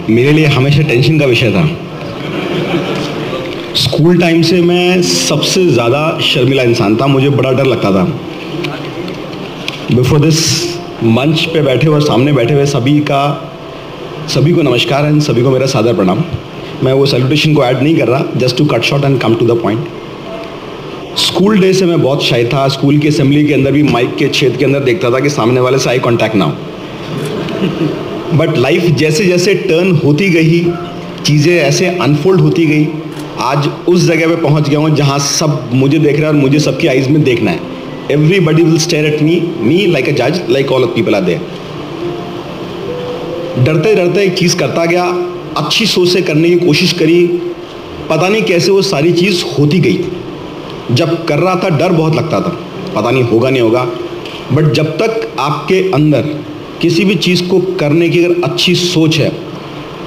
मेरे लिए हमेशा टेंशन का विषय था। स्कूल टाइम से मैं सबसे ज़्यादा शर्मिला इंसान था, मुझे बड़ा डर लगता था। बिफोर दिस मंच पे बैठे और सामने बैठे हुए सभी को नमस्कार एंड सभी को मेरा सादर प्रणाम। मैं वो सैल्यूटेशन को ऐड नहीं कर रहा, just to cut short and come to the point. School day से मैं बहुत शाय था। स्कूल की असेंबली के अंदर भी माइक के छेद के अंदर देखता था कि सामने वाले से आई कांटेक्ट ना हो। बट लाइफ जैसे जैसे टर्न होती गई, चीज़ें ऐसे अनफोल्ड होती गई, आज उस जगह पे पहुंच गया हूँ जहाँ सब मुझे देख रहे हैं और मुझे सबकी आइज़ में देखना है। Everybody will stare at me like a जज, like all people are there. डरते डरते एक चीज़ करता गया, अच्छी सोच से करने की कोशिश करी, पता नहीं कैसे वो सारी चीज़ होती गई। जब कर रहा था डर बहुत लगता था, पता नहीं होगा नहीं होगा, बट जब तक आपके अंदर किसी भी चीज़ को करने की अगर अच्छी सोच है,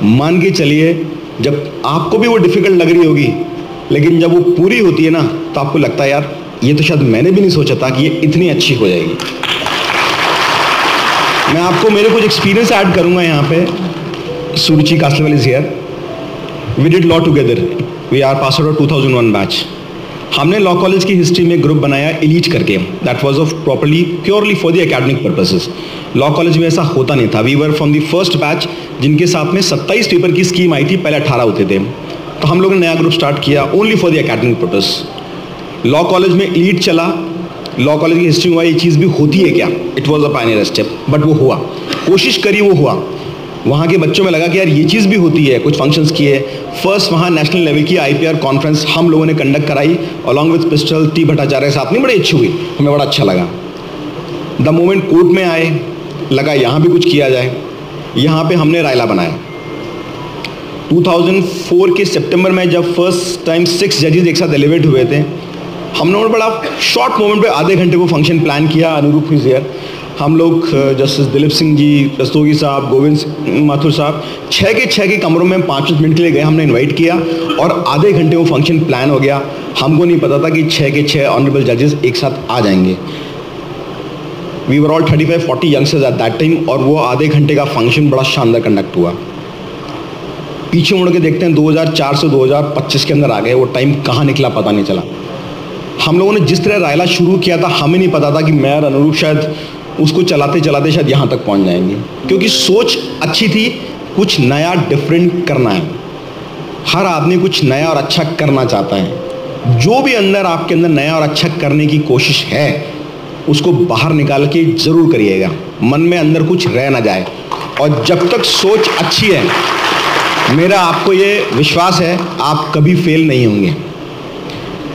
मान के चलिए जब आपको भी वो डिफ़िकल्ट लग रही होगी, लेकिन जब वो पूरी होती है ना तो आपको लगता है यार ये तो शायद मैंने भी नहीं सोचा था कि ये इतनी अच्छी हो जाएगी। मैं आपको मेरे कुछ एक्सपीरियंस ऐड करूँगा यहाँ पे। Suruchi Kasliwal is here. We did law together, we are pass out 2001 batch. हमने लॉ कॉलेज की हिस्ट्री में ग्रुप बनाया एलीट करके, that was of properly purely for the academic purposes. Law college में ऐसा होता नहीं था। We were from the first batch जिनके साथ में 27 पेपर की स्कीम आई थी, पहले 18 होते थे। तो हम लोगों ने नया ग्रुप स्टार्ट किया only for the academic purpose. Law college में एलीट चला। लॉ कॉलेज की हिस्ट्री में ये चीज़ भी होती है क्या, it was a Pioneer step, but वो हुआ। कोशिश करी, वो हुआ। वहाँ के बच्चों में लगा कि यार ये चीज़ भी होती है, कुछ फंक्शंस किए। फर्स्ट वहाँ नेशनल लेवल की IPR कॉन्फ्रेंस हम लोगों ने कंडक्ट कराई along with pistol T Bhattacharya साहब ने, बड़ी अच्छी हुई, हमें बड़ा अच्छा लगा। द मोमेंट कोर्ट में आए, लगा यहाँ भी कुछ किया जाए। यहाँ पे हमने रायला बनाया। 2004 के सितंबर में जब फर्स्ट टाइम 6 जजेस एक साथ एलिवेट हुए थे, हम लोगों ने बड़ा शॉर्ट मोमेंट पे आधे घंटे वो फंक्शन प्लान किया। अनुरूप इज हियर। हम लोग जस्टिस दिलीप सिंह जी, रस्तोगी साहब, गोविंद माथुर साहब, 6 के कमरों में 5 मिनट के लिए गए। हमने इनवाइट किया और आधे घंटे वो फंक्शन प्लान हो गया। हमको नहीं पता था कि 6 के 6 ऑनरेबल जजेस एक साथ आ जाएंगे। We were all 35-40 youngsters at that time, और वो आधे घंटे का फंक्शन बड़ा शानदार कंडक्ट हुआ। पीछे मुड़ के देखते हैं 2004 से 2025 के अंदर आ गए। वो टाइम कहाँ निकला पता नहीं चला। हम लोगों ने जिस तरह रायला शुरू किया था, हमें नहीं पता था कि मैं और अनुरूप शायद उसको चलाते चलाते शायद यहाँ तक पहुँच जाएंगे, क्योंकि सोच अच्छी थी, कुछ नया डिफरेंट करना है। हर आदमी कुछ नया और अच्छा करना चाहता है। जो भी अंदर आपके अंदर नया और अच्छा करने की कोशिश है, उसको बाहर निकाल के ज़रूर करिएगा। मन में अंदर कुछ रह ना जाए। और जब तक सोच अच्छी है, मेरा आपको ये विश्वास है, आप कभी फेल नहीं होंगे।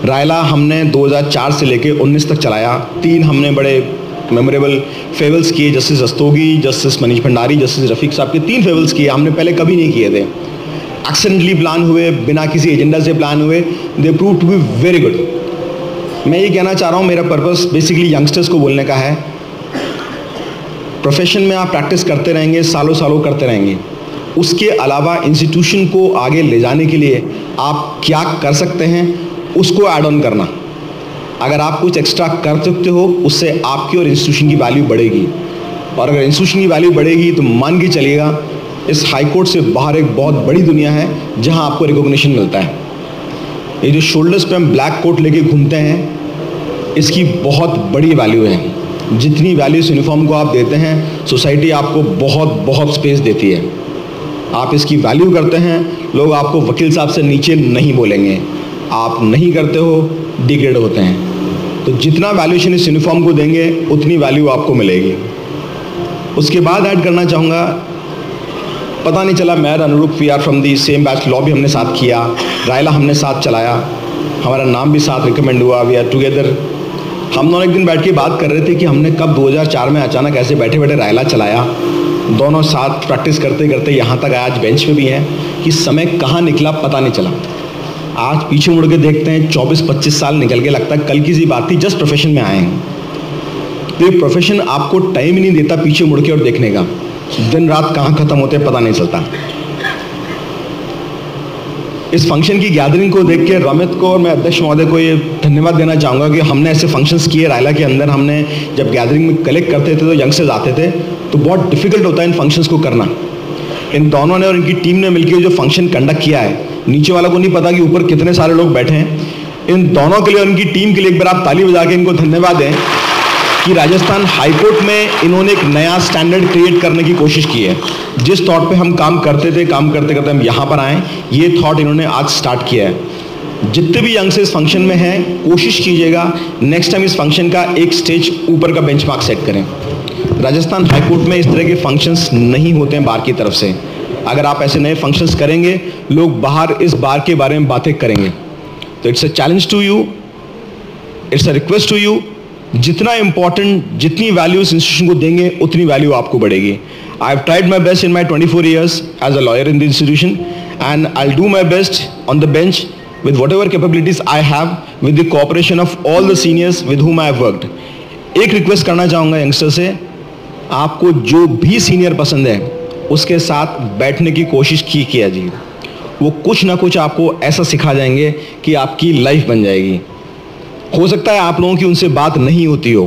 रायला हमने 2004 से लेके 19 तक चलाया। 3 हमने बड़े मेमोरेबल फेवल्स किए, justice Rastogi, justice Manish Bhandari, justice Rafiq साहब के 3 फेवल्स किए। हमने पहले कभी नहीं किए थे। एक्सीडेंटली प्लान हुए, बिना किसी एजेंडा से प्लान हुए। They prove to be very good. मैं ये कहना चाह रहा हूँ, मेरा पर्पस बेसिकली यंगस्टर्स को बोलने का है। प्रोफेशन में आप प्रैक्टिस करते रहेंगे, सालों सालों करते रहेंगे। उसके अलावा इंस्टीट्यूशन को आगे ले जाने के लिए आप क्या कर सकते हैं, उसको ऐड ऑन करना। अगर आप कुछ एक्स्ट्रा कर सकते हो, उससे आपकी और इंस्टीट्यूशन की वैल्यू बढ़ेगी। और अगर इंस्टीट्यूशन की वैल्यू बढ़ेगी तो मान के चलिएगा, इस हाई कोर्ट से बाहर एक बहुत बड़ी दुनिया है जहां आपको रिकॉग्निशन मिलता है। ये जो शोल्डर्स पे हम ब्लैक कोट लेके घूमते हैं, इसकी बहुत बड़ी वैल्यू है। जितनी वैल्यू इस यूनिफॉर्म को आप देते हैं, सोसाइटी आपको बहुत बहुत स्पेस देती है। आप इसकी वैल्यू करते हैं, लोग आपको वकील साहब से नीचे नहीं बोलेंगे। आप नहीं करते हो, डिग्रेड होते हैं। तो जितना वैल्यूएशन इस यूनिफॉर्म को देंगे, उतनी वैल्यू आपको मिलेगी। उसके बाद ऐड करना चाहूँगा, पता नहीं चला मैं Anurup we are from the same batch. Law भी हमने साथ किया, रायला हमने साथ चलाया, हमारा नाम भी साथ रिकमेंड हुआ, वी आर टुगेदर। हम दोनों एक दिन बैठ के बात कर रहे थे कि हमने कब 2004 में अचानक ऐसे बैठे बैठे रायला चलाया। दोनों साथ प्रैक्टिस करते करते यहाँ तक आज बेंच पे भी हैं कि समय कहाँ निकला पता नहीं चला। आज पीछे मुड़ के देखते हैं 24-25 साल निकल के, लगता है कल की सी बात थी, जस्ट प्रोफेशन में आए हैं। तो ये प्रोफेशन आपको टाइम ही नहीं देता पीछे मुड़ के और देखने का। दिन रात कहाँ खत्म होते हैं पता नहीं चलता। इस फंक्शन की गैदरिंग को देख के रमित को और मैं अध्यक्ष महोदय को ये धन्यवाद देना चाहूँगा कि हमने ऐसे फंक्शंस किए रायला के अंदर। हमने जब गैदरिंग में कलेक्ट करते थे तो यंगस्टर्स आते थे, तो बहुत डिफिकल्ट होता है इन फंक्शंस को करना। इन दोनों ने और इनकी टीम ने मिलकर जो फंक्शन कंडक्ट किया है, नीचे वालों को नहीं पता कि ऊपर कितने सारे लोग बैठे हैं। इन दोनों के लिए और इनकी टीम के लिए एक बार आप ताली बजा के इनको धन्यवाद दें कि राजस्थान हाईकोर्ट में इन्होंने एक नया स्टैंडर्ड क्रिएट करने की कोशिश की है। जिस थॉट पे हम काम करते थे, काम करते करते हम यहाँ पर आए, ये थॉट इन्होंने आज स्टार्ट किया है। जितने भी यंग से इस फंक्शन में हैं, कोशिश कीजिएगा नेक्स्ट टाइम इस फंक्शन का एक स्टेज ऊपर का बेंचमार्क सेट करें। राजस्थान हाईकोर्ट में इस तरह के फंक्शंस नहीं होते हैं बार की तरफ से। अगर आप ऐसे नए फंक्शंस करेंगे, लोग बाहर इस बार के बारे में बातें करेंगे। तो it's a challenge to you, it's a request to you, जितना इंपॉर्टेंट, जितनी वैल्यू इस इंस्टीट्यूशन को देंगे उतनी वैल्यू आपको बढ़ेगी। I have tried my best in my 24 years as a lawyer in the institution and I will do my best on the bench with whatever capabilities I have, with the cooperation of all the seniors with whom I have worked. एक request करना चाहूँगा youngster से, आपको जो भी senior पसंद है उसके साथ बैठने की कोशिश किया जी। वो कुछ ना कुछ आपको ऐसा सिखा जाएंगे कि आपकी लाइफ बन जाएगी। हो सकता है आप लोगों की उनसे बात नहीं होती हो।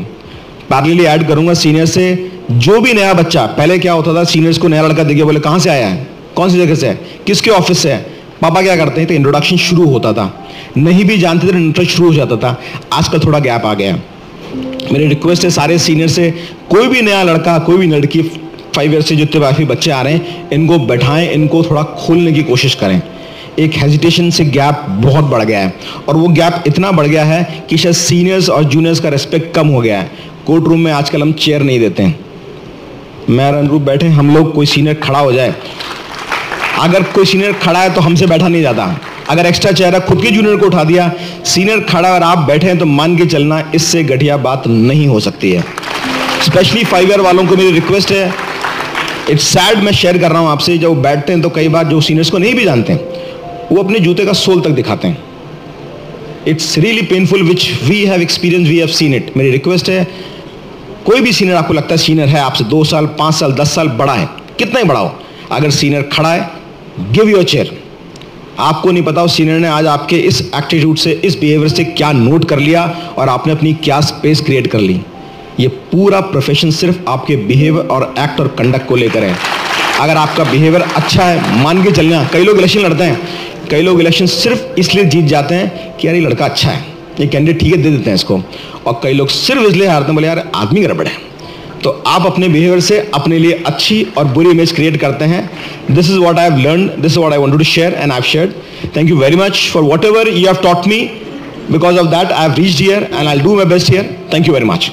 पैरेलली ऐड करूँगा सीनियर से, जो भी नया बच्चा, पहले क्या होता था, सीनियर्स को नया लड़का देखिए बोले कहाँ से आया है, कौन सी जगह से है, किसके ऑफिस से है, पापा क्या करते हैं, तो इंट्रोडक्शन शुरू होता था। नहीं भी जानते थे, इंट्रोडक्शन शुरू हो जाता था। आजकल थोड़ा गैप आ गया। मेरी रिक्वेस्ट है सारे सीनियर से, कोई भी नया लड़का, कोई भी लड़की, 5 years से जितने काफ़ी बच्चे आ रहे हैं, इनको बैठाएं, इनको थोड़ा खोलने की कोशिश करें। एक हेजिटेशन से गैप बहुत बढ़ गया है, और वो गैप इतना बढ़ गया है कि शायद सीनियर्स और जूनियर्स का रिस्पेक्ट कम हो गया है। कोर्ट रूम में आजकल हम चेयर नहीं देते हैं। मैं और अनुरूप बैठे, हम लोग, कोई सीनियर खड़ा हो जाए, अगर कोई सीनियर खड़ा है तो हमसे बैठा नहीं जाता। अगर एक्स्ट्रा चेहरा खुद के जूनियर को उठा दिया, सीनियर खड़ा और आप बैठे हैं, तो मान के चलना इससे घटिया बात नहीं हो सकती है। स्पेशली 5 year वालों को मेरी रिक्वेस्ट है, इट्स सैड, मैं शेयर कर रहा हूं आपसे, जब वो बैठते हैं तो कई बार जो सीनियर्स को नहीं भी जानते हैं, वो अपने जूते का सोल तक दिखाते हैं। It's really painful, which we have experience, we have seen it. मेरी रिक्वेस्ट है, कोई भी सीनियर आपको लगता है सीनियर है आपसे 2 साल, 5 साल, 10 साल बड़ा है, कितना ही बड़ा हो, अगर सीनियर खड़ा है, गिव योर चेयर। आपको नहीं पता उस सीनियर ने आज आपके इस एटीट्यूड से, इस बिहेवियर से क्या नोट कर लिया और आपने अपनी क्या स्पेस क्रिएट कर ली। ये पूरा प्रोफेशन सिर्फ आपके बिहेवियर और एक्ट और कंडक्ट को लेकर है। अगर आपका बिहेवियर अच्छा है, मान के चलना, कई लोग इलेक्शन लड़ते हैं, कई लोग इलेक्शन सिर्फ इसलिए जीत जाते हैं कि यार ये लड़का अच्छा है, ये कैंडिडेट ठीक है, दे देते हैं इसको, और कई लोग सिर्फ इसलिए हारते हैं, बोले यार आदमी गड़बड़ है। तो आप अपने बिहेवियर से अपने लिए अच्छी और बुरी इमेज क्रिएट करते हैं। This is what I have learned, this is what I wanted to share and I have shared. Thank you very much for whatever you have taught me, because of that I have reached here and I will do my best here. Thank you very much.